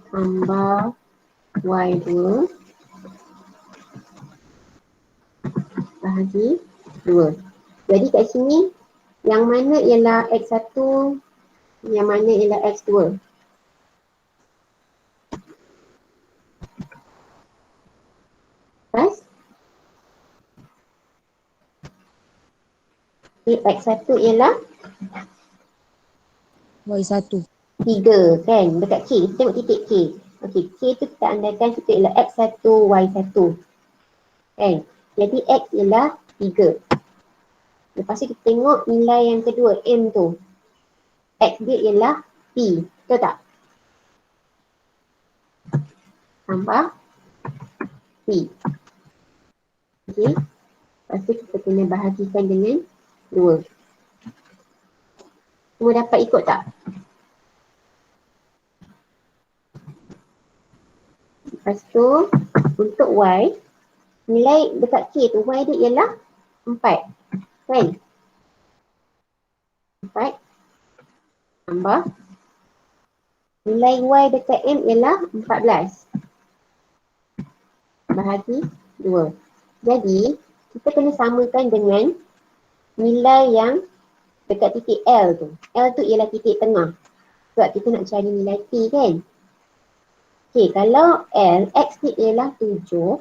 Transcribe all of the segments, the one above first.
tambah Y2 bahagi 2. Jadi kat sini yang mana ialah X1, yang mana ialah X2? Pas? X1 ialah Y1. 3 kan, dekat K, kita tengok titik K. Okey, K tu kita andaikan kita ialah X1, Y1 kan. Jadi X ialah 3. Lepas tu kita tengok nilai yang kedua, M tu. X dia ialah P, betul tak? Tambah P. Okey, lepas tu kita kena bahagikan dengan 2. Semua dapat ikut tak? Lepas tu untuk Y, nilai dekat K tu, Y dia ialah 4 kan? 4 tambah nilai Y dekat M ialah 14 bahagi 2. Jadi kita kena samakan dengan nilai yang dekat titik L tu. L tu ialah titik tengah. Sebab kita nak cari nilai P kan? Okey, kalau L, X dia ialah 7.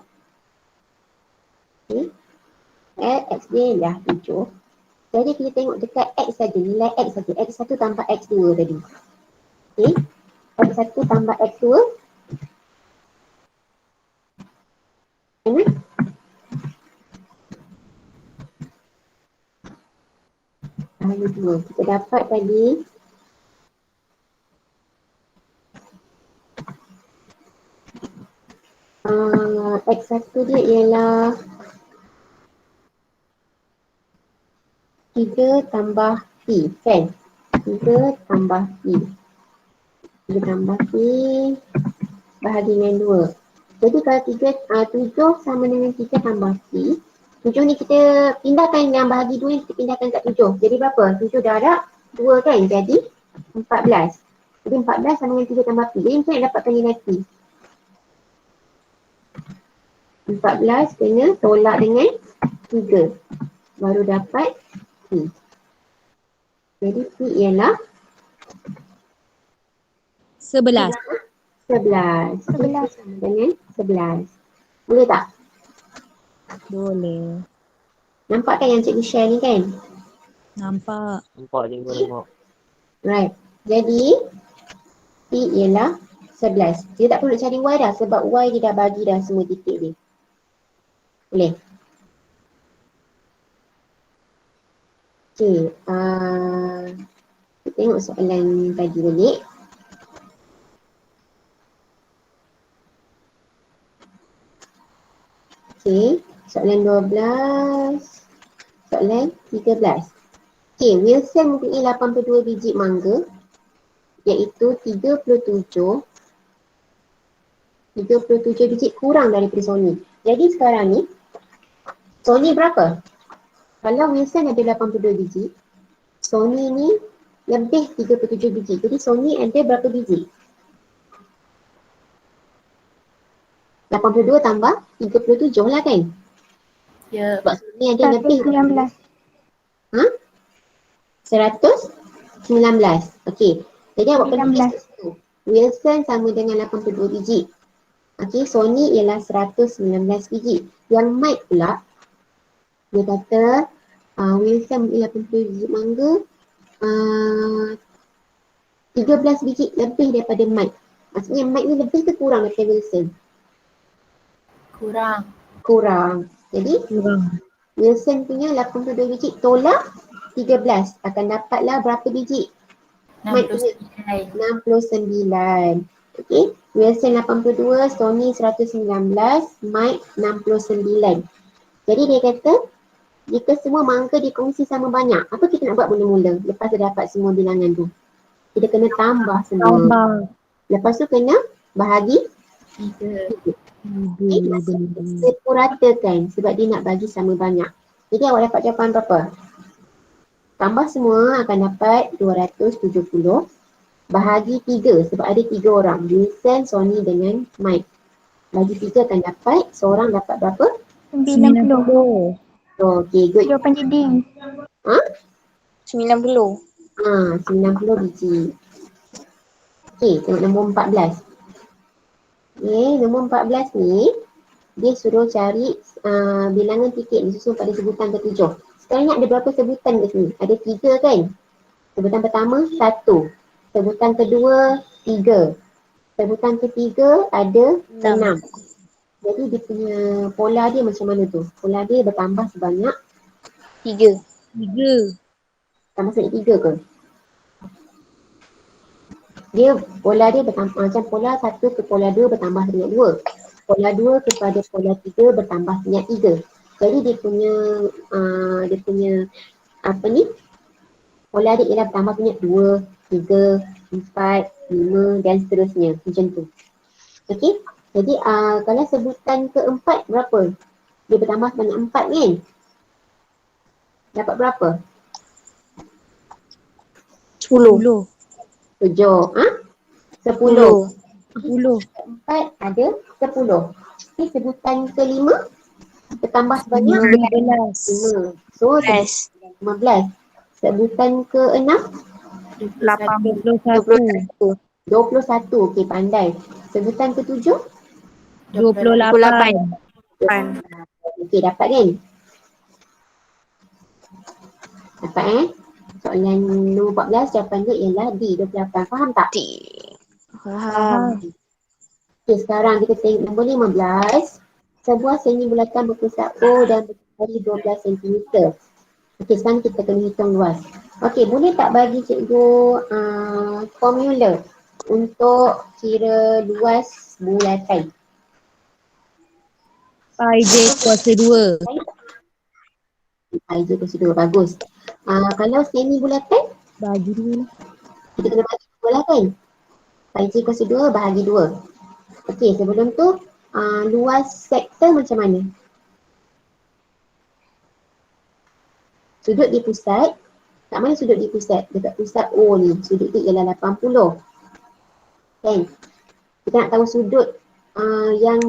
Okay. L, X dia ialah 7. Jadi kita tengok dekat X saja, nilai X saja. X1 tambah X2 tadi. Okey. X1 tambah X2. Mana? Bahagi 2. Kita dapat tadi X1 dia ialah 3 tambah P kan? 3 tambah P. 3 tambah P bahagi dengan 2. Jadi kalau 7 sama dengan 3 tambah P. 7 ni kita pindahkan yang bahagi 2 ni, kita pindahkan kat 7. Jadi berapa? 7 darab 2 kan? Jadi 14. Jadi 14 sama dengan 3 tambah P. Jadi macam nak dapatkan nilai P. 14 kena tolak dengan 3. Baru dapat P. Jadi P ialah 11. 11. 11 sama dengan 11. Boleh tak? Boleh. Nampak kan yang cikgu share ni kan? Nampak. Nampak cikgu tengok. Right. Jadi P ialah 11. Dia tak perlu nak cari Y dah sebab Y dia dah bagi dah semua titik dia. Boleh? Okay. Kita tengok soalan tadi balik. Okay. Soalan 12. Soalan 13. Okay. Wilson mempunyai 82 biji mangga iaitu 37 biji kurang daripada Sony. Jadi sekarang ni Sony berapa? Kalau Wilson ada 82 biji, Sony ni lebih 37 biji. Jadi Sony ada berapa biji? 82 tambah 37 lah kan? Ya. Sebab Sony ada lebih 119. 119. Okey. Jadi awak perlu 19. tulis tu. Wilson sama dengan 82 biji. Okey, Sony ialah 119 biji. Yang Mike pula, dia kata Wilson ialah 82 biji mangga, 13 biji lebih daripada Mike. Maksudnya Mike ni lebih ke kurang daripada Wilson? Kurang. Kurang. Jadi Kurang. Wilson punya 82 biji tolak 13 akan dapatlah berapa biji? Mike punya 69. Okey, Wilson 82, Sony 119, Mike 69. Jadi dia kata jika semua mangga dikongsi sama banyak, apa kita nak buat mula-mula lepas dia dapat semua bilangan tu? Kita kena tambah semua. Tambah. Lepas tu kena bahagi 3. sepuratakan sebab dia nak bagi sama banyak. Jadi awak dapat jawapan berapa? Tambah semua akan dapat 270. bahagi 3 sebab ada 3 orang. Vincent, Sony dengan Mike. Bagi 3 akan dapat, seorang dapat berapa? 90. Oh, okay, good. Jawapan leading. Ha? 90. 90 biji. Okay, tengok nombor 14. Okay, nombor 14 ni, dia suruh cari bilangan titik disusun pada sebutan ketujuh. Sekarang ingat ada berapa sebutan ke sini? Ada 3 kan? Sebutan pertama 1. Sebutan kedua 3. Sebutan ketiga ada 6. Jadi dia punya pola dia macam mana tu? Pola dia bertambah sebanyak 3. 3. tambah sebanyak 3 ke? Dia pola dia bertambah macam pola 1 ke pola 2 bertambah sebanyak 2. Pola 2 kepada pola 3 bertambah sebanyak 3. Jadi dia punya apa ni? Pola dia ialah bertambah sebanyak 2, 3, 4, 5 dan seterusnya. Macam tu. Okey? Jadi kalau sebutan keempat berapa? Dia bertambah sebanyak 4 kan? Dapat berapa? 10. 7. 10. 10. Keempat ada 10. Okey, sebutan kelima bertambah sebanyak 15. 5. So 10. 15. Sebutan keenam 81. 21. Okey, pandai. Sebutan ketujuh 28. okey, dapat kan? Dapat soalan nombor 14 jawapan dia ialah D, 28. Faham tak? Faham. Okey, sekarang kita tengok nombor 15. Sebuah seni bulatan berpusat O dan berjari 12 cm. Okey, sekarang kita kena hitung luas. Okey, boleh tak bagi cikgu formula untuk kira luas bulatan? Pi J kuasa 2. Ij kuasa 2, bagus. Kalau seni bulatan, Bagi 2 lah. kita kena bagi 2 lah kan? Ij kuasa 2 bahagi 2. Okey, sebelum tu luas sektor macam mana? Sudut di pusat, kat mana sudut di pusat? Dekat pusat O ni, sudut tu ialah 80. Kan? Kita nak tahu sudut yang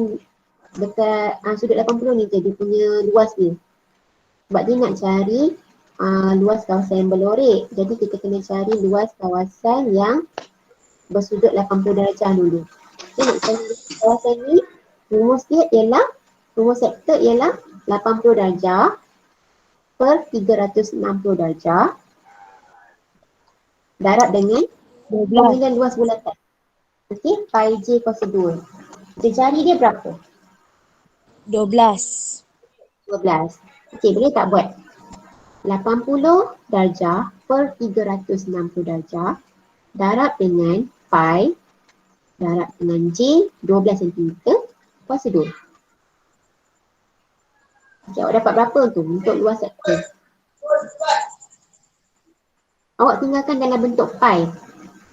dekat sudut 80 ni je, dia punya luas ni. Sebab dia nak cari luas kawasan yang berlorek. Jadi kita kena cari luas kawasan yang bersudut 80 darjah dulu. Kita nak cari kawasan ni, rumus dia ialah, rumus sektor ialah 80 darjah per 360 darjah darab dengan 12. pemilihan luas bulatan. Okey, pi j kuasa 2. Kita cari dia berapa? 12. 12. Okey, boleh tak buat? 80 darjah per 360 darjah darab dengan pi darab dengan j 12 cm kuasa 2. Okey, awak dapat berapa tu untuk luas sektor? Awak tinggalkan dalam bentuk pi.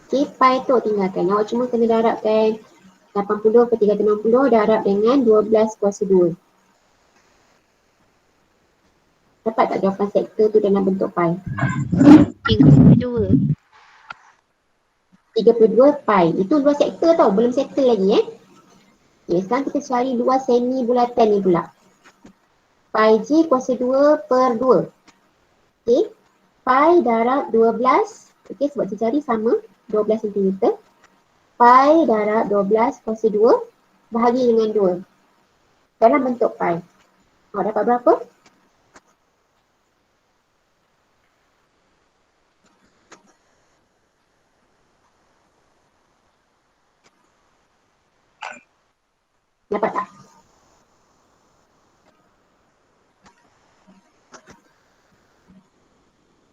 Okey, pi tu tinggalkan. Awak cuma kena darabkan 80 per 360 darab dengan 12 kuasa 2. Dapat tak jawapan sektor tu dalam bentuk pi? 32. 32 pi. Itu luas sektor tau, belum settle lagi Okay, sekarang kita cari luas semi bulatan ni pula. Pi j kuasa 2 per 2. Okay, pi darab 12. Okay, sebab kita cari sama 12 cm. Pi darab 12 kuasa 2 bahagi dengan 2. Dalam bentuk pi. Awak dapat berapa? Dapat tak?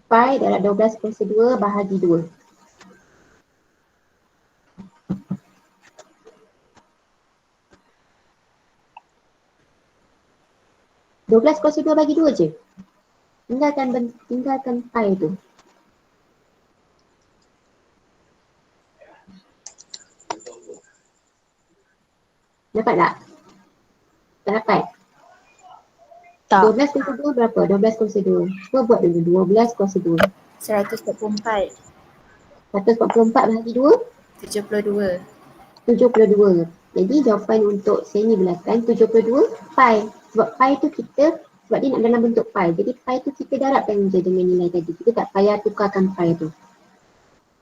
Pi darab 12 kuasa 2 bahagi 2. Belas kuasa 2 bagi 2 je. Tinggalkan pi tu. Dapat tak? Tak dapat? Tak. 12 kuasa 2 berapa? 12 kuasa 2. Cuba buat dulu. 12 kuasa 2. 144. 144 bahagi 2, 72. 72. Jadi jawapan untuk semi bulatan 72 pi. Sebab pi tu sebab dia nak dalam bentuk pi. Jadi pi tu kita darabkan je dengan nilai tadi. Kita tak payah tukarkan pi tu.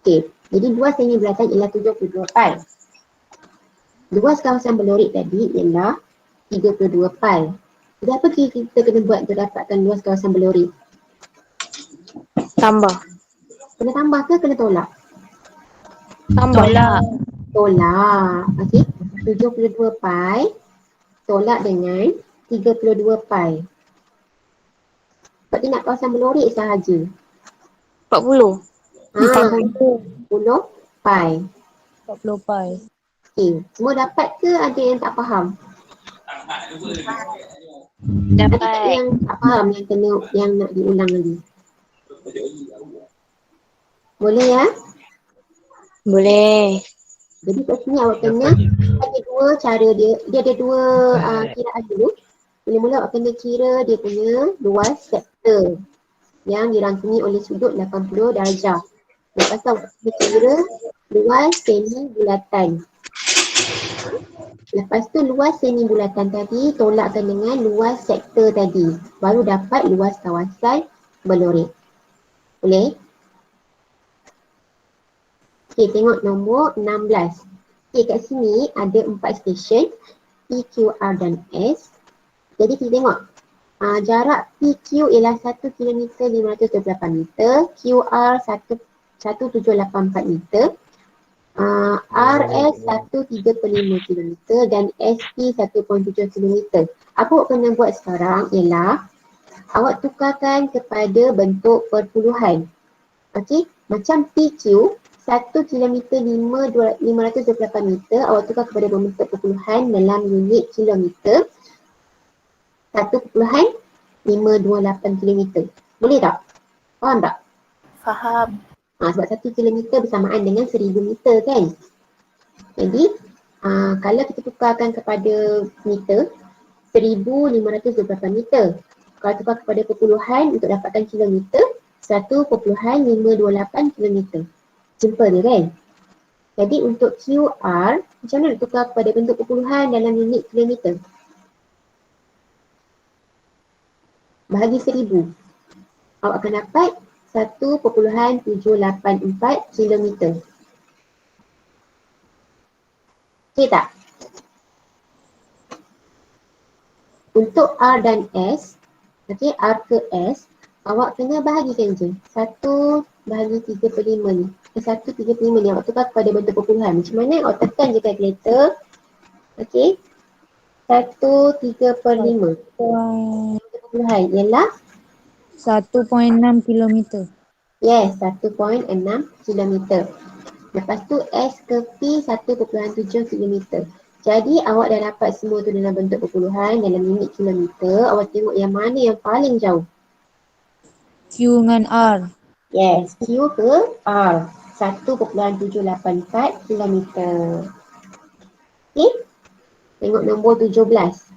Okey. Jadi luas semi bulatan ialah 72 pi. Luas kawasan berlorik tadi ialah 32 pi. Jadi apa kita kena buat untuk dapatkan luas kawasan berlorik? Tambah. Kena tambah ke kena tolak? Tambah. Tolak. Okey. 72 pi tolak dengan 32 pi. Sebab dia nak kawasan berlorik sahaja. 40. 40 pi. 40 pi. Okey. Semua dapat ke ada yang tak faham? Ada tak Dapat. yang tak faham yang nak diulang lagi? Boleh ya? Boleh. Jadi kat sini awak kena ada dua cara dia. Dia ada dua kiraan dulu. Mula-mula awak kena kira dia punya luas sektor yang dirangkumi oleh sudut 80 darjah. Lepas tu awak kena kira luas semi bulatan. Lepas tu luas semi bulatan tadi tolakkan dengan luas sektor tadi. Baru dapat luas kawasan berlorik. Boleh? Okey, tengok nombor 16. Okey, kat sini ada 4 stesen P, Q, R dan S. Jadi kita tengok jarak PQ ialah 1 km 528 meter, QR 1784 meter, RS 135 km dan SP 1.7 km. Apa awak kena buat sekarang ialah awak tukarkan kepada bentuk perpuluhan. Okey, macam PQ 1 km 528 meter awak tukar kepada bentuk perpuluhan dalam unit kilometer 1.528 km. Boleh tak? Faham tak? Faham. Sebab 1 km bersamaan dengan 1000 meter kan? Jadi kalau kita tukarkan kepada meter 1528 meter. Kalau tukar kepada perpuluhan untuk dapatkan kilometer 1.528 km. Simple dia kan? Jadi untuk QR, macam mana nak tukar kepada bentuk perpuluhan dalam unit kilometer? Bahagi 1000. Awak akan dapat 1.784 km. Okey tak? Untuk R dan S, okey, R ke S, awak kena bahagikan je. 1 bahagi 3/5 ni. 1/35 ni awak tukar kepada bentuk perpuluhan. Macam mana? Awak tekan je kalkulator. Okey. 1/3/5. Perpuluhan ialah 1.6 km. yes, 1.6 km. Lepas tu S ke P 1.7 km. Jadi awak dah dapat semua tu dalam bentuk perpuluhan dalam unit kilometer. Awak tengok yang mana yang paling jauh. Q dengan R. Yes, Q ke R 1.784 km. Okey. Tengok nombor 17.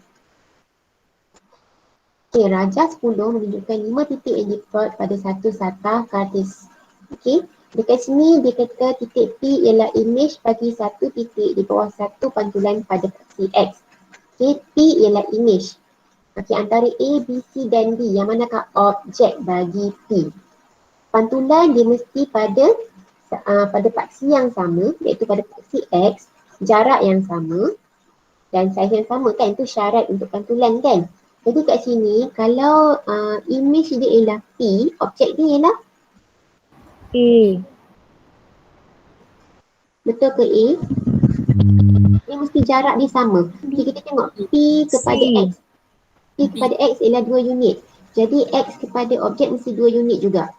Okey, Rajah 10 menunjukkan 5 titik yang diplot pada satu satah kartis. Okey. Dekat sini dia kata titik P ialah imej bagi satu titik di bawah satu pantulan pada paksi X. Okey, P ialah imej. Okey, antara A, B, C dan D yang manakah objek bagi P? Pantulan dia mesti pada paksi yang sama, iaitu pada paksi X, jarak yang sama dan saiz yang sama kan, itu syarat untuk pantulan kan. Jadi kat sini kalau imej dia ialah P, objek dia ialah A. betul ke A? Dia mesti jarak dia sama. Jadi kita tengok P kepada X. P kepada X ialah 2 unit. Jadi X kepada objek mesti 2 unit juga.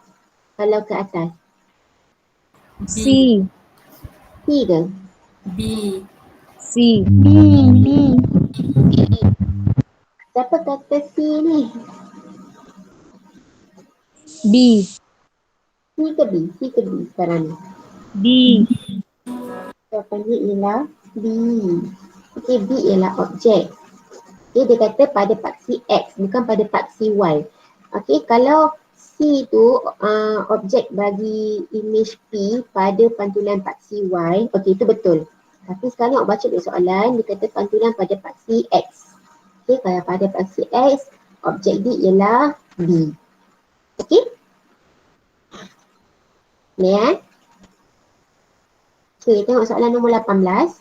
Kalau ke atas. C. P ke? B. C. Siapa kata C ni? B. C ke B? C ke B sekarang ni? B. Jawapannya ialah B. Okey, B ialah objek. Okey, dia kata pada paksi X, bukan pada paksi Y. Okey, kalau C tu objek bagi image P pada pantulan paksi Y. Okey, itu betul. Tapi sekarang awak baca dulu soalan, dia kata pantulan pada paksi X. Okey, kalau pada paksi X, objek D ialah B. Okey? Ni Okey, tengok soalan nombor 18.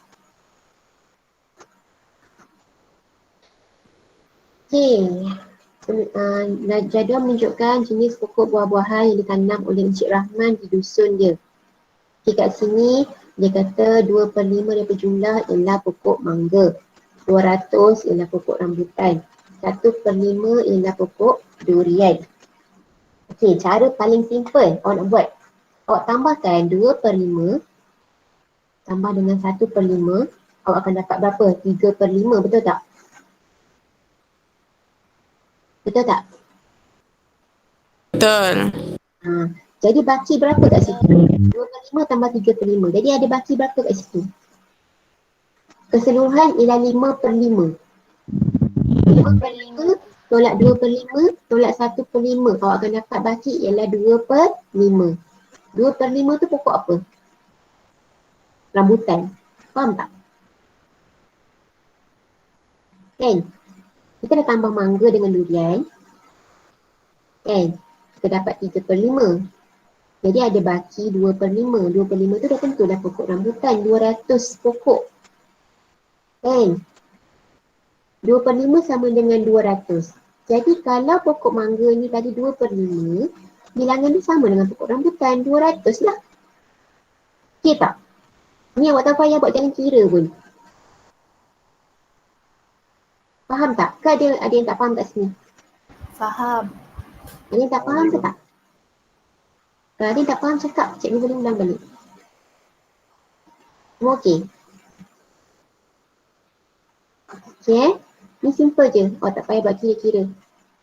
Okey. Jadual menunjukkan jenis pokok buah-buahan yang ditanam oleh Encik Rahman di dusun dia. Okey, kat sini dia kata 2/5 daripada jumlah ialah pokok mangga. 200 ialah pokok rambutan. 1/5 ialah pokok durian. Okey, cara paling simple awak nak buat. Awak tambahkan 2/5 tambah dengan 1/5, awak akan dapat berapa? 3/5, betul tak? Betul tak? Betul. Jadi baki berapa kat situ? 2/5 tambah 3/5. Jadi ada baki berapa kat situ? Keseluruhan ialah 5/5. 5/5 tolak 2/5 tolak 1/5. Awak akan dapat baki ialah 2/5. 2/5 tu pokok apa? Rambutan. Faham tak? Kan? Kita dah tambah mangga dengan durian. Kan? Kita dapat 3/5. Jadi ada baki 2/5. 2/5 tu dah tentulah pokok rambutan. 200 pokok. Kan? 2/5 sama dengan 200. Jadi kalau pokok mangga ni tadi 2/5, bilangan ni sama dengan pokok rambutan. 200 lah. Okey tak? Ni awak tak payah buat jalan kira pun. Faham tak? Ke ada yang tak faham kat sini? Faham. Ada yang tak faham ke tak? Kalau ada yang tak faham cakap, cikgu boleh ulang balik. Semua okey? Okey Ni simple je. Awak tak payah buat kira-kira.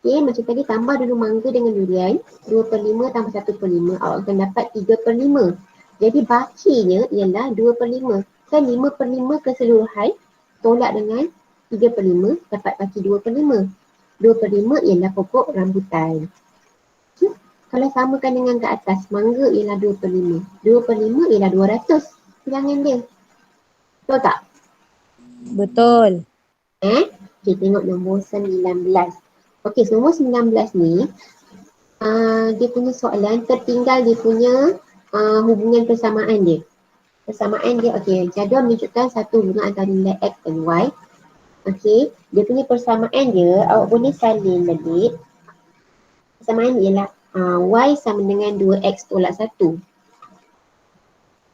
Okey, macam tadi tambah dulu mangga dengan durian. 2/5 tambah 1/5. Awak akan dapat 3/5. Jadi bakinya ialah 2/5. Kan 5/5 keseluruhan tolak dengan 3/5 dapat baki 2/5. 2/5 ialah pokok rambutan. Okay. Kalau samakan dengan ke atas, mangga ialah 2/5. 2/5 ialah 200. Bilangan dia. Betul tak? Betul. Okay, tengok nombor 19. Okey, nombor 19 ni dia punya soalan tertinggal dia punya hubungan persamaan dia. Persamaan dia, okey, jadual menunjukkan satu hubungan antara nilai X dan Y. Okey, dia punya persamaan dia, awak boleh salin balik. Persamaan ialah Y sama dengan 2X tolak 1.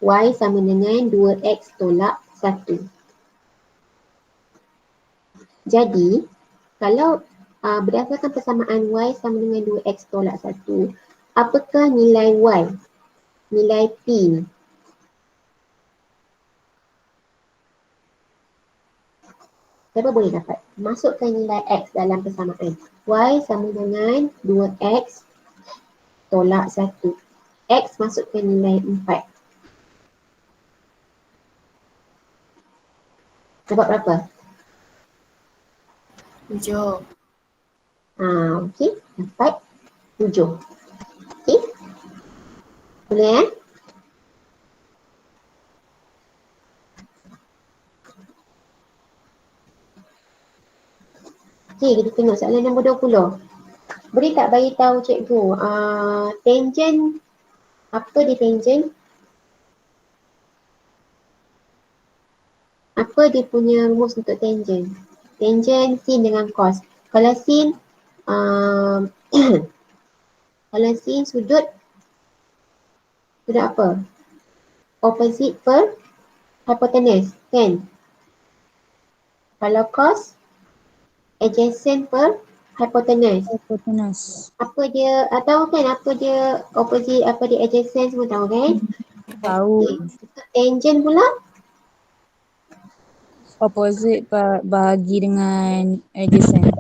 Y sama dengan 2X tolak 1. Jadi, kalau berdasarkan persamaan Y sama dengan 2X tolak 1, apakah nilai Y? Nilai P ni. Siapa boleh dapat? Masukkan nilai X dalam persamaan. Y sama dengan 2X tolak 1. X masukkan nilai 4. Dapat berapa? 7. Okey, dapat 7. Okey? Boleh Okey, kita tengok soalan nombor 20. Boleh tak bagi tahu cikgu, tangent, apa dia tangent? Apa dia punya rumus untuk tangent? Tangent sin dengan cos. Kalau sin, kalau sin sudut apa? Opposite per hypotenuse, kan? Kalau cos, adjacent per hypotenuse. Hypotenuse. Apa dia, tahu kan apa dia opposite, apa dia adjacent, semua tahu kan? Tahu. Untuk tangent pula, Opposite bahagi dengan adjacent.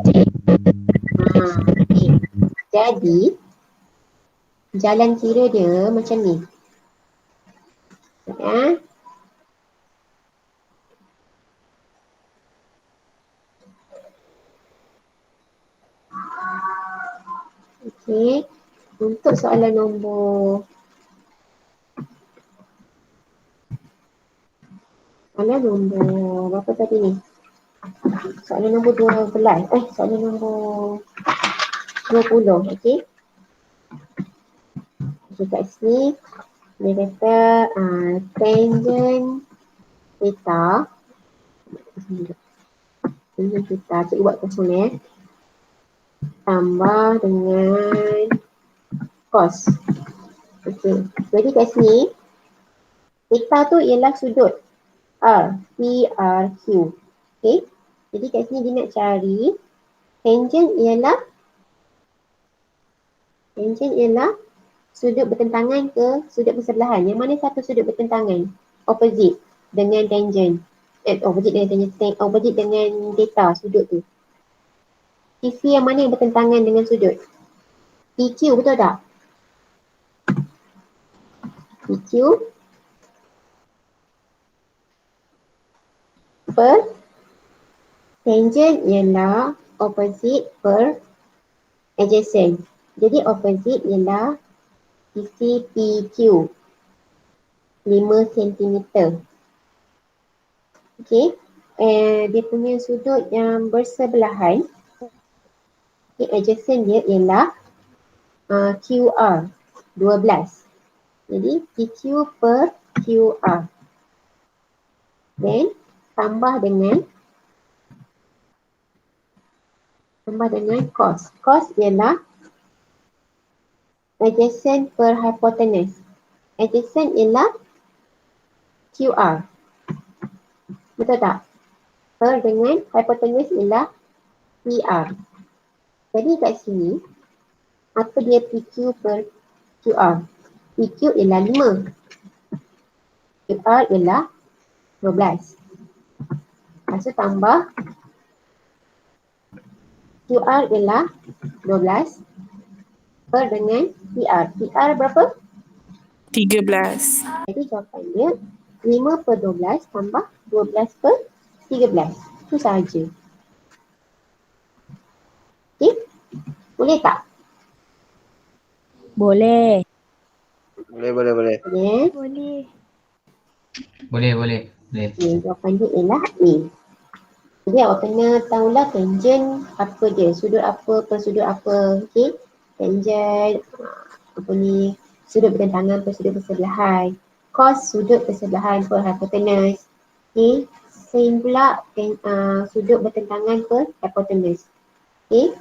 okay. Jadi jalan kira dia macam ni. Okey. Untuk soalan nombor berapa tadi ni? Soalan nombor 12. Soalan nombor 20. Okey. Okey, kat sini dia kata tangent theta. Tangent theta. Cikgu buat kosong tambah dengan cos. Okey. Jadi kat sini theta tu ialah sudut R, P, R, Q. Okey. Jadi kat sini dia nak cari tangent ialah sudut bertentangan ke sudut bersebelahan. Yang mana satu sudut bertentangan? Opposite dengan tangent. Opposite dengan theta sudut tu. Sisi yang mana yang bertentangan dengan sudut? PQ, betul tak? PQ per tangent ialah opposite per adjacent. Jadi opposite ialah sisi PQ 5 cm. Okey. Dia punya sudut yang bersebelahan, adjacent dia ialah QR 12. Jadi PQ per QR. Then tambah dengan cos. Cos ialah adjacent per hypotenuse. Adjacent ialah QR. Betul tak? Per dengan hypotenuse ialah PR. Jadi kat sini, apa dia PQ per QR? PQ ialah 5. QR ialah 12. Lepas tu tambah QR ialah 12 per dengan PR. PR berapa? 13. Jadi jawapan dia 5 per 12 tambah 12 per 13. Itu sahaja. Okey? Boleh tak? Boleh. Boleh. Ya. Boleh. Okay, jawapan dia ialah A. Jadi awak kena tahulah tangent apa dia, sudut apa per sudut apa. Okey? Tangent sudut bertentangan per sudut bersebelahan. Cos sudut bersebelahan per hypotenuse. Okey? Sin pula sudut bertentangan per hypotenuse. Okey?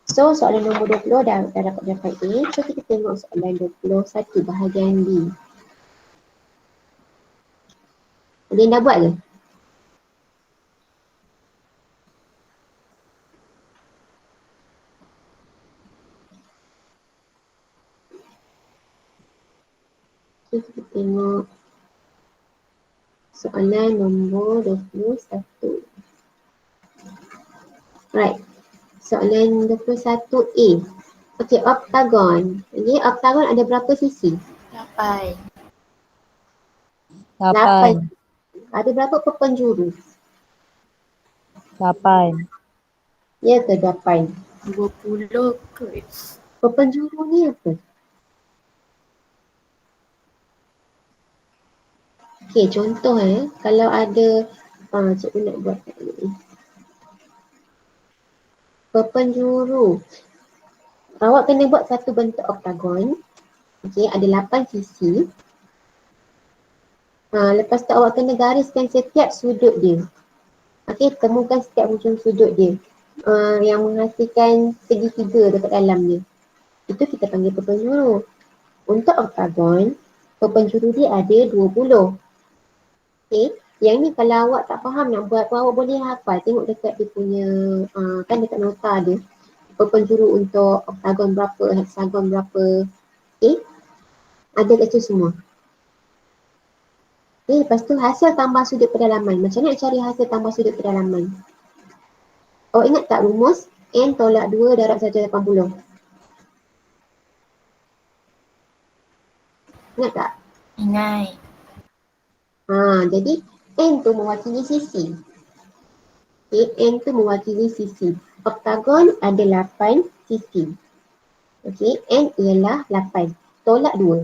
So soalan nombor 20 dah dapat jawapan A. So kita tengok soalan 21 bahagian B. Ada yang dah buat ke? Okay, kita tengok soalan nombor 21. Right. Soalan 21A. Okey, oktagon. Jadi oktagon ada berapa sisi? 8. 8. Ada berapa penjuru? 8. Ya ke 8? 20 ke? Penjuru ni apa? Okey, contoh kalau ada cikgu nak buat kat ni. Penjuru. Awak kena buat satu bentuk oktagon. Okey, ada 8 sisi. Lepas tu awak kena gariskan setiap sudut dia. Okey, temukan setiap hujung sudut dia. Yang menghasilkan segitiga dekat dalam dia. Itu kita panggil penjuru. Untuk oktagon, penjuru dia ada 20. Okey, yang ni kalau awak tak faham nak buat pun awak boleh hafal. Tengok dekat dia punya, kan dekat nota dia. Penjuru untuk oktagon berapa, heksagon berapa. Okey, ada kat situ semua. Okay, lepas tu hasil tambah sudut pedalaman. Macam mana nak cari hasil tambah sudut pedalaman? Awak ingat tak rumus N tolak 2 darab 180? Ingat tak? Ingat. Jadi N tu mewakili sisi. Okay, N tu mewakili sisi. Oktagon ada 8 sisi. Okey, N ialah 8. Tolak 2.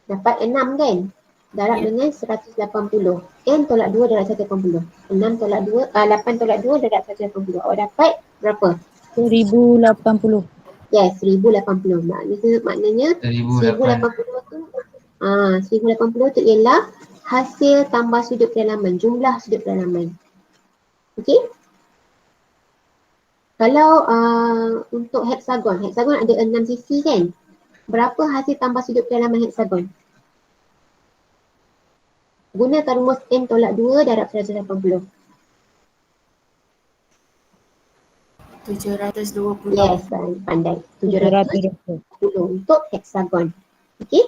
Dapat 6 kan? Darab Ya. dengan 180. N tolak 2 darab 180. 6 tolak 2, 8 tolak 2 darab 180. Awak dapat berapa? 1080. Yes, 1080. Maknanya 1080 tu 1080 tu ialah hasil tambah sudut kedalaman, jumlah sudut kedalaman. Okey? Kalau untuk heksagon ada 6 sisi kan? Berapa hasil tambah sudut kedalaman heksagon? Gunakan rumus N tolak 2 darab 180. 720. Yes, pandai. 720 720. untuk heksagon. Okey?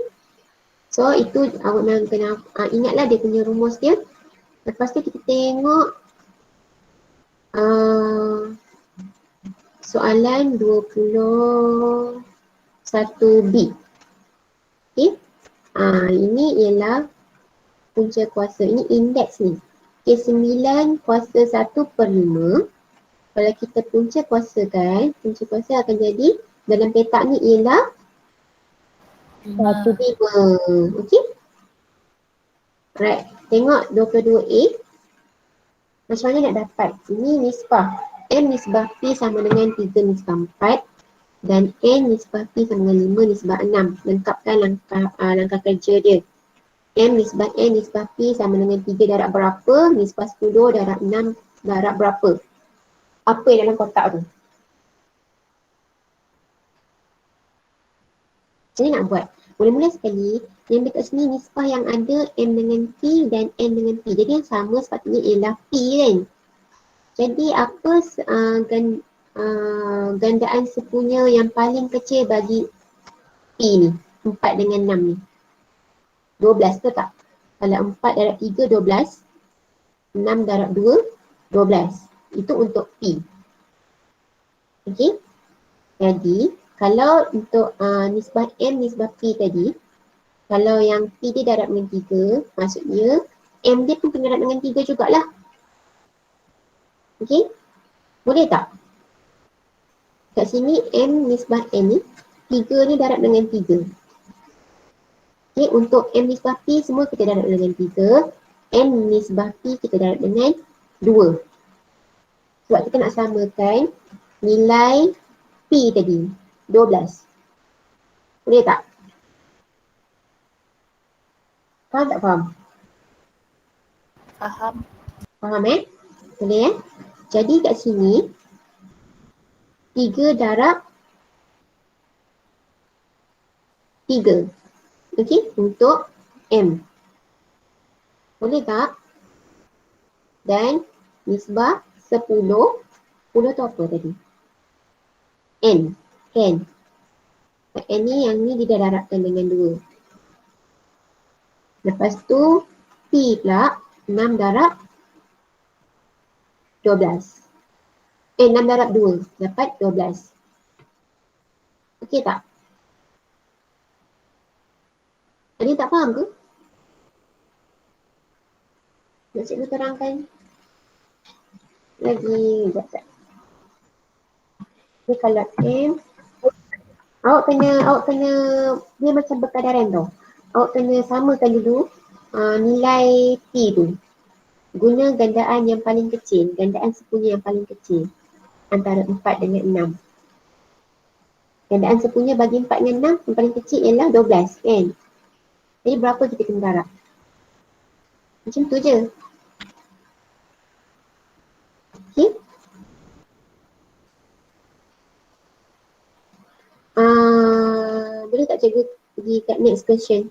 So itu awak memang kena ingatlah dia punya rumus dia. Lepas tu kita tengok soalan 21B. Okey? Ini ialah punca kuasa. Ini indeks ni. Okey, 9 kuasa 1/5. Kalau kita punca kuasakan, punca kuasa akan jadi dalam petak ni ialah 5. 5. Okey? Right. Tengok 22A. Macam mana nak dapat? Ini nisbah. M nisbah P sama dengan 3 nisbah 4. Dan N nisbah P sama dengan 5 nisbah 6. Lengkapkan langkah kerja dia. M nisbah N nisbah P sama dengan 3 darab berapa? Nisbah 10 darab 6 darab berapa? Apa yang dalam kotak tu? Macam mana nak buat? Mula-mula sekali, yang dekat sini nisbah yang ada M dengan P dan N dengan P. Jadi yang sama sepatutnya ialah P kan? Jadi apa gandaan sepunya yang paling kecil bagi P ni? 4 dengan 6 ni. 12 tu tak? Kalau 4 darab 3, 12. 6 darab 2, 12. Itu untuk P. Okey? Jadi, kalau untuk nisbah M, nisbah P tadi, kalau yang P dia darab dengan 3, maksudnya M dia pun kena darab dengan 3 jugalah. Okey? Boleh tak? Kat sini M nisbah N ni, 3 ni darab dengan 3. Okey, untuk M nisbah P semua kita darab dengan 3. M nisbah P kita darab dengan 2. Sebab kita nak samakan nilai P tadi, 12. Boleh tak? Faham tak faham? Faham. Faham Boleh Jadi kat sini 3 darab 3. Okey, untuk M. Boleh tak? Dan nisbah 10. 10 tu apa tadi? N. N. N ni yang ni dia dah darabkan dengan 2. Lepas tu P pula 6 darab 12. 6 darab 2 dapat 12. Okey tak? Ada yang tak faham ke? Nak cikgu terangkan lagi sekejap. Ni kalau M, awak kena dia macam berkadaran tau. Awak kena samakan dulu nilai P tu. Guna gandaan yang paling kecil, gandaan sepunya yang paling kecil antara 4 dengan 6. Gandaan sepunya bagi 4 dengan 6 yang paling kecil ialah 12 kan. Jadi berapa kita kena darab? Macam tu je. Okay. Boleh tak cikgu pergi kat next question?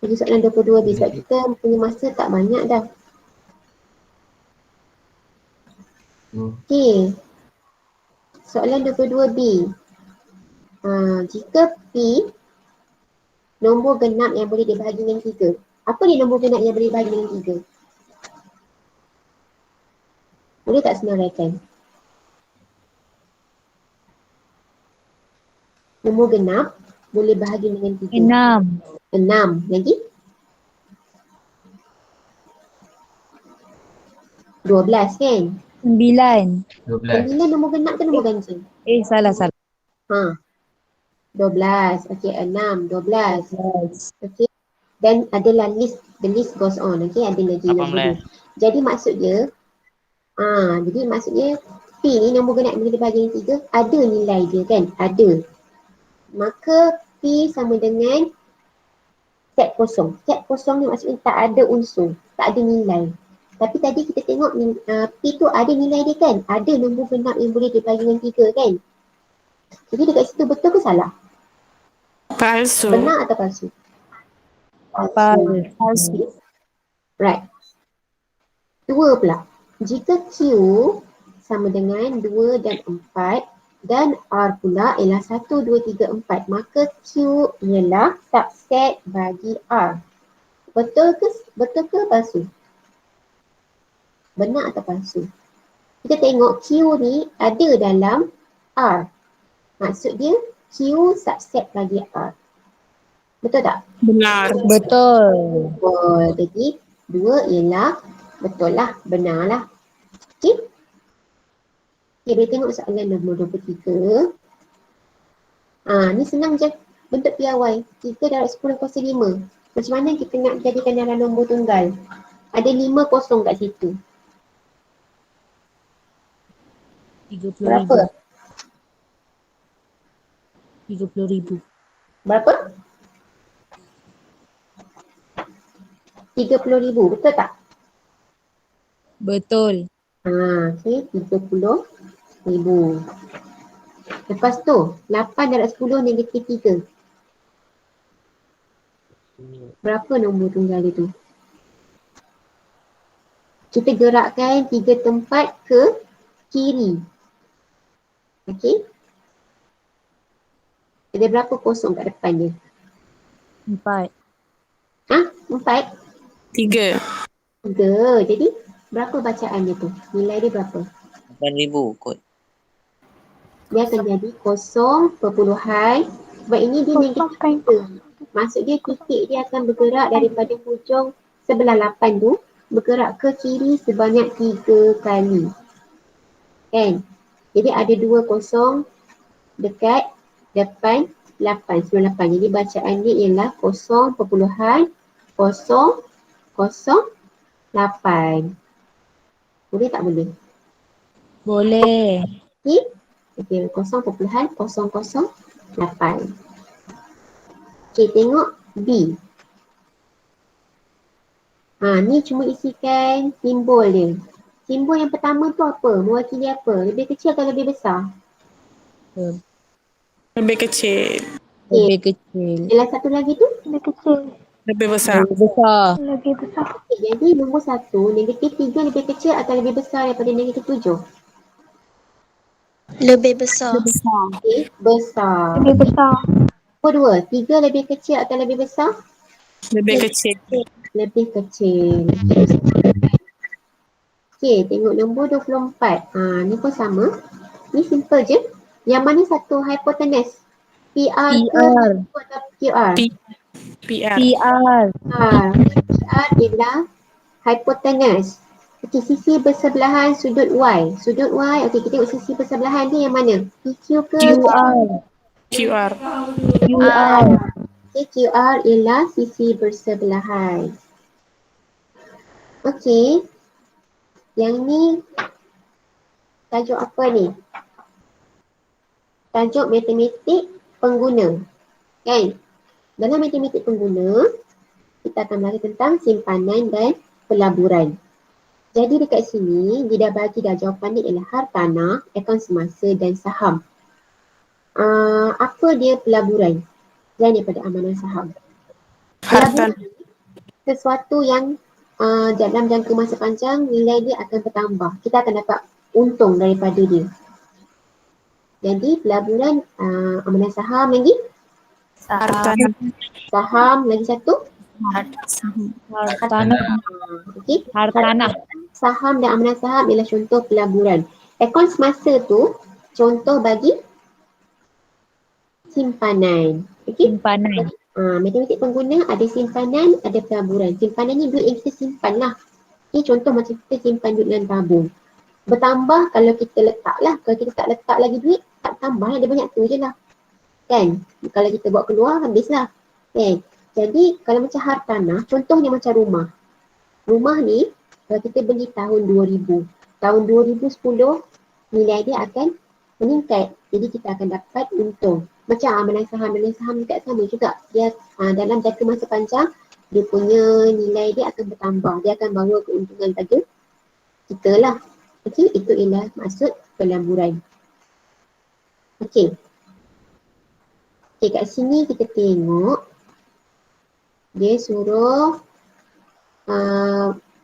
Pergi soalan 22B sebab kita punya masa tak banyak dah. Okay. Soalan 22B. Jika P nombor genap yang boleh dibahagi dengan 3. Apa dia nombor genap yang boleh dibahagi dengan 3? Boleh tak senaraikan? Nombor genap boleh bahagi dengan 3. 6. Lagi? 12 kan? 9. 12. 9 nombor genap ke nombor ganjil? Salah. Ha. 12. Okey, 6. 12. 12. Okey. Dan adalah list, the list goes on. Okey, ada lagi nombor 2. Jadi maksudnya, P ni nombor genap bila dibagi dengan 3, ada nilai dia kan? Ada. Maka P sama dengan set kosong. Set kosong ni maksudnya tak ada unsur, tak ada nilai. Tapi tadi kita tengok P tu ada nilai dia kan? Ada nombor genap yang boleh dibagi dengan 3 kan? Jadi dekat situ betul ke salah? Palsu. Benar atau palsu? Palsu. Right. 2 pula. Jika Q sama dengan 2 dan 4 dan R pula ialah 1, 2, 3, 4, maka Q ialah subset bagi R. Betul ke palsu? Benar atau palsu? Kita tengok Q ni ada dalam R. Maksud dia Q subset bagi R. Betul tak? Benar. Betul. Betul. Jadi 2 ialah betul lah, benar lah. Okey. Okay, boleh tengok soalan nombor 23. Ni senang je. Bentuk piawai. 3 darab 10 kuasa 5. Macam mana kita nak jadikan dalam nombor tunggal? Ada 5 kosong kat situ. 30,000. Berapa? 30,000. Berapa? 30,000. Betul tak? Betul. Okey. 30,000. Lepas tu, 8 darab 10 negatif 3. Berapa nombor tunggal itu? Kita gerakkan 3 tempat ke kiri. Okey. Ada berapa kosong kat depan dia? 4. 4? 3. 3. Jadi berapa bacaan dia tu? Nilai dia berapa? 8,000 kot. Dia akan jadi 0 perpuluhan. Sebab ini dia negatif 3. Maksud dia titik dia akan bergerak daripada hujung sebelah 8 tu bergerak ke kiri sebanyak 3 kali. Kan? Jadi ada 2 kosong dekat depan 8, sebelum 8. Jadi bacaan dia ialah 0.008. Boleh tak boleh? Boleh. Okey. Okey, 0.008. Okey, tengok B. Ni cuma isikan simbol dia. Simbol yang pertama tu apa? Mewakili apa? Lebih kecil atau lebih besar? Lebih kecil. Lebih kecil. Yang satu lagi tu? Lebih besar. Lebih besar. Okay, jadi nombor 1, negatif 3 lebih kecil atau lebih besar daripada negatif 7? Lebih besar. Okey, besar. Nombor 2, 3 lebih kecil atau lebih besar? Lebih kecil. Lebih kecil. Okey, tengok nombor 24. Ni pun sama. Ni simple je. Yang mana satu hypotenuse? PR ke atau QR? PR. PR. PR ialah hypotenuse. Okey, sisi bersebelahan sudut Y. Sudut Y, okey kita tengok sisi bersebelahan ni yang mana? PQ ke? QR. QR. QR. Okey, QR ialah sisi bersebelahan. Okey. Yang ni tajuk apa ni? Tajuk matematik pengguna. Kan? Dalam matematik pengguna, kita akan belajar tentang simpanan dan pelaburan. Jadi dekat sini, dia dah bagi dah jawapan ni ialah hartanah, akaun semasa dan saham. Apa dia pelaburan? Selain daripada amanah saham. Hartanah. Sesuatu yang dalam jangka masa panjang nilai dia akan bertambah. Kita akan dapat untung daripada dia. Jadi pelaburan amanah saham lagi. Hartanah. Saham lagi satu. Hartanah. Okey. Hartanah. Saham dan amanah saham ialah contoh pelaburan. Akaun semasa tu contoh bagi simpanan. Okey. Simpanan. Matematik pengguna ada simpanan, ada pelaburan. Simpanan ni duit yang kita simpan lah. Ini contoh macam kita simpan duit dalam tabung. Bertambah kalau kita letak lah. Kalau kita tak letak lagi duit, tak tambah lah. Dia banyak tu je lah. Kan? Kalau kita bawa keluar, habislah. Kan? Jadi kalau macam hartanah, contohnya macam rumah. Rumah ni, kalau kita beli tahun 2000. Tahun 2010, nilai dia akan meningkat. Jadi kita akan dapat untung. Macam amalan saham juga sama juga. Dia dalam jangka masa panjang, dia punya nilai dia akan bertambah. Dia akan bawa keuntungan pada kita lah. Okey, itu ialah maksud pelamburan. Okey. Okey, kat sini kita tengok dia suruh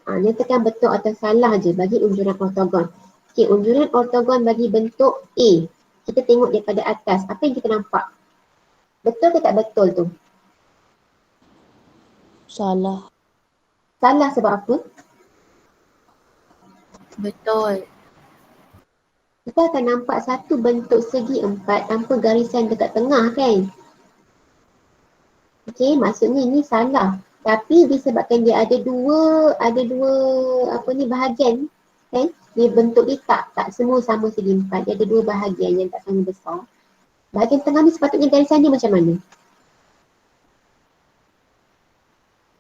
nyatakan betul atau salah je bagi unjuran ortogon. Okey, unjuran ortogon bagi bentuk A. Kita tengok daripada atas. Apa yang kita nampak? Betul ke tak betul tu? Salah. Salah sebab apa? Betul. Kita akan nampak satu bentuk segi empat tanpa garisan dekat tengah kan? Okey, maksudnya ini salah. Tapi disebabkan dia ada dua bahagian kan? Dia bentuk dia tak semua sama segi empat. Dia ada dua bahagian yang tak sama besar. Bahagian tengah ni sepatutnya garisan dia macam mana?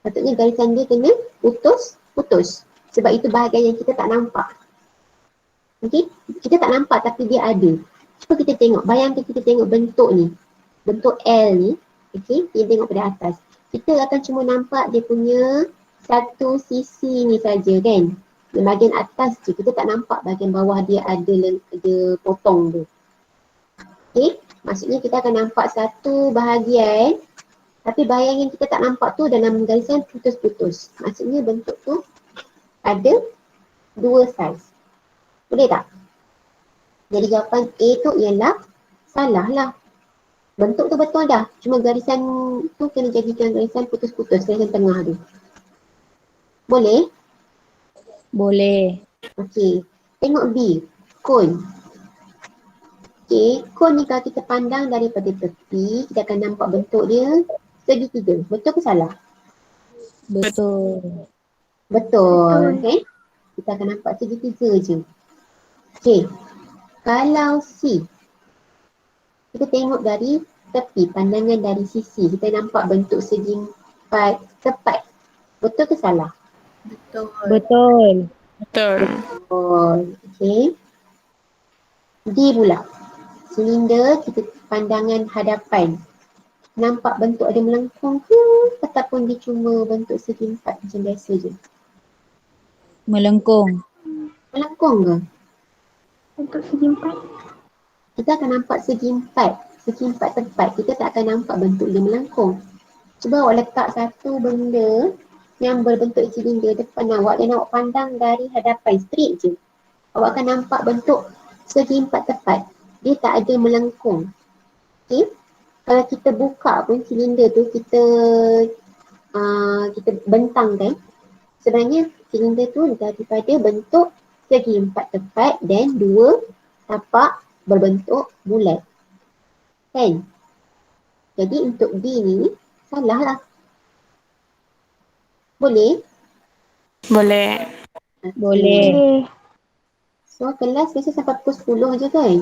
Sepatutnya garisan dia kena putus. Sebab itu bahagian yang kita tak nampak. Okey, kita tak nampak tapi dia ada. Cuba kita tengok, bayangkan kita tengok bentuk ni. Bentuk L ni, okey, kita tengok pada atas. Kita akan cuma nampak dia punya satu sisi ni saja kan. Di bahagian atas je, kita tak nampak bahagian bawah dia ada potong tu. Okey, maksudnya kita akan nampak satu bahagian tapi bahagian yang kita tak nampak tu dalam garisan putus-putus. Maksudnya bentuk tu ada dua saiz. Boleh tak? Jadi jawapan A tu ialah salah lah. Bentuk tu betul dah. Cuma garisan tu kena jadikan garisan putus-putus, garisan tengah tu. Boleh? Boleh. Okey. Tengok B. Kon. Okey. Kon ni kalau kita pandang daripada tepi, kita akan nampak bentuk dia segitiga. Betul ke salah? Betul. Betul. Okay. Kita akan nampak segitiga je. Okey. Kalau C. Kita tengok dari tepi, pandangan dari sisi. Kita nampak bentuk segi empat tepat. Betul ke salah? Betul. Betul. Betul. Betul. Okey. D pula. Silinder kita pandangan hadapan. Nampak bentuk ada melengkung ke ataupun dia cuma bentuk segi empat macam biasa je? Melengkung. Melengkung ke? Untuk segi empat. Kita akan nampak segi empat tepat. Kita tak akan nampak bentuk dia melengkung. Cuba awak letak satu benda yang berbentuk silinder depan awak dan awak pandang dari hadapan straight je. Awak akan nampak bentuk segi empat tepat. Dia tak ada melengkung. Okey? Kalau kita buka pun silinder tu kita bentangkan. Sebenarnya silinder tu daripada bentuk segi empat tepat dan dua tapak berbentuk bulat. Kan? Jadi untuk D ni salah lah. Boleh? Boleh. Boleh. So kelas biasa sampai pukul 10 je kan?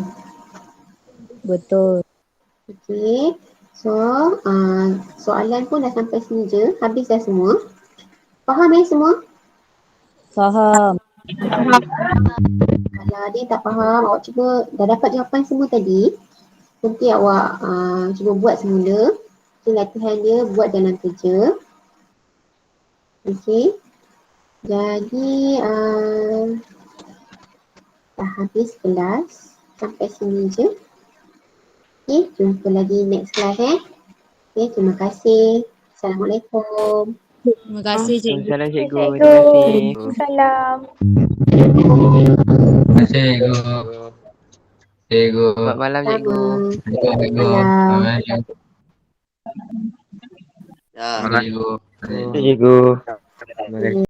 Betul. Okey. So soalan pun dah sampai sini je. Habis dah semua. Faham semua? Faham. Kalau ada yang tak faham, awak cuba dah dapat jawapan semua tadi. Nanti awak cuba buat semula. Okay, latihan dia buat dalam kerja. Okey. Jadi dah habis kelas. Sampai sini je. Okey, jumpa lagi next class Okey, terima kasih. Assalamualaikum. Terima kasih cikgu. Salam cikgu. Terima kasih. Salam. Terima kasih cikgu. Cikgu. Selamat malam cikgu. Cikgu. Malam. Ya. Terima kasih cikgu. Cikgu.